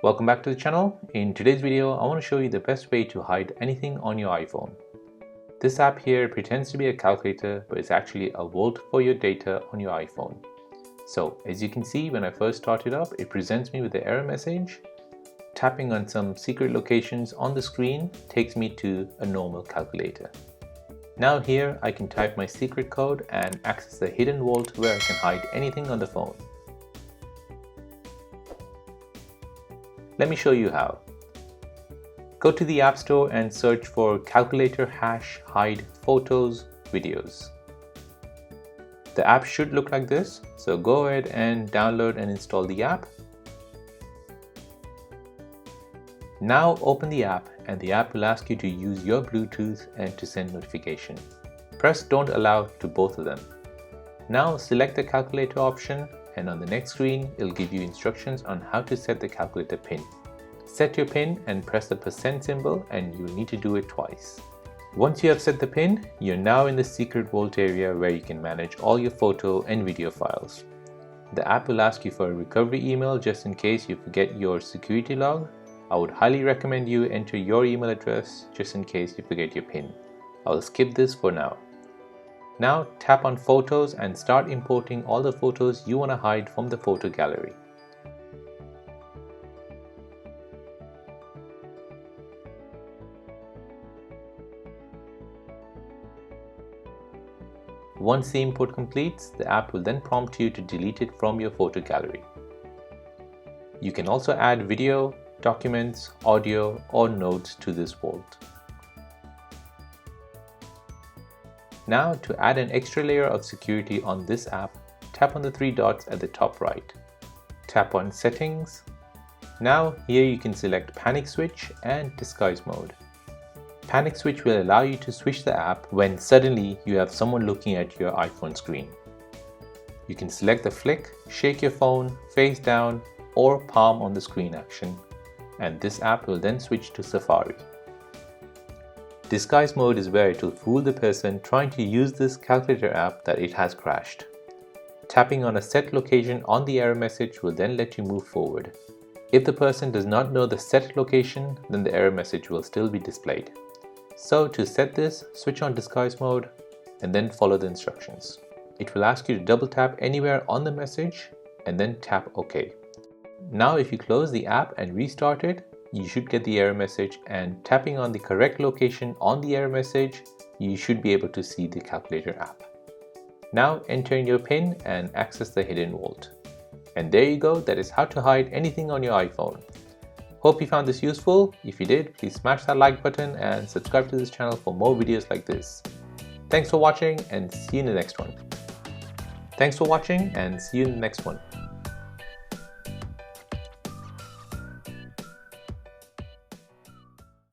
Welcome back to the channel. In today's video, I want to show you the best way to hide anything on your iPhone. This app here pretends to be a calculator, but it's actually a vault for your data on your iPhone. So as you can see, when I first started up, it presents me with the error message. Tapping on some secret locations on the screen takes me to a normal calculator. Now here I can type my secret code and access the hidden vault where I can hide anything on the phone. Let me show you how. Go to the App Store and search for calculator hash hide photos videos. The app should look like this, so go ahead and download and install the app. Now open the app and the app will ask you to use your Bluetooth and to send notification. Press don't allow to both of them. Now select the calculator option and on the next screen it'll give you instructions on how to set the calculator pin. Set your pin and press the % symbol and you will need to do it twice. Once you have set the pin, you're now in the secret vault area where you can manage all your photo and video files. The app will ask you for a recovery email just in case you forget your security log. I would highly recommend you enter your email address just in case you forget your PIN. I'll skip this for now. Now tap on photos and start importing all the photos you want to hide from the photo gallery. Once the import completes, the app will then prompt you to delete it from your photo gallery. You can also add video, documents, audio, or notes to this vault. Now to add an extra layer of security on this app, tap on the three dots at the top right. Tap on Settings. Now here you can select Panic Switch and Disguise Mode. Panic Switch will allow you to switch the app when suddenly you have someone looking at your iPhone screen. You can select the flick, shake your phone, face down, or palm on the screen action, and this app will then switch to Safari. Disguise mode is where it will fool the person trying to use this calculator app that it has crashed. Tapping on a set location on the error message will then let you move forward. If the person does not know the set location, then the error message will still be displayed. So to set this, switch on disguise mode and then follow the instructions. It will ask you to double tap anywhere on the message and then tap OK. Now if you close the app and restart it, you should get the error message, and tapping on the correct location on the error message, you should be able to see the calculator app. Now enter in your PIN and access the hidden vault. And there you go, that is how to hide anything on your iPhone. Hope you found this useful. If you did, please smash that like button and subscribe to this channel for more videos like this. Thanks for watching and see you in the next one.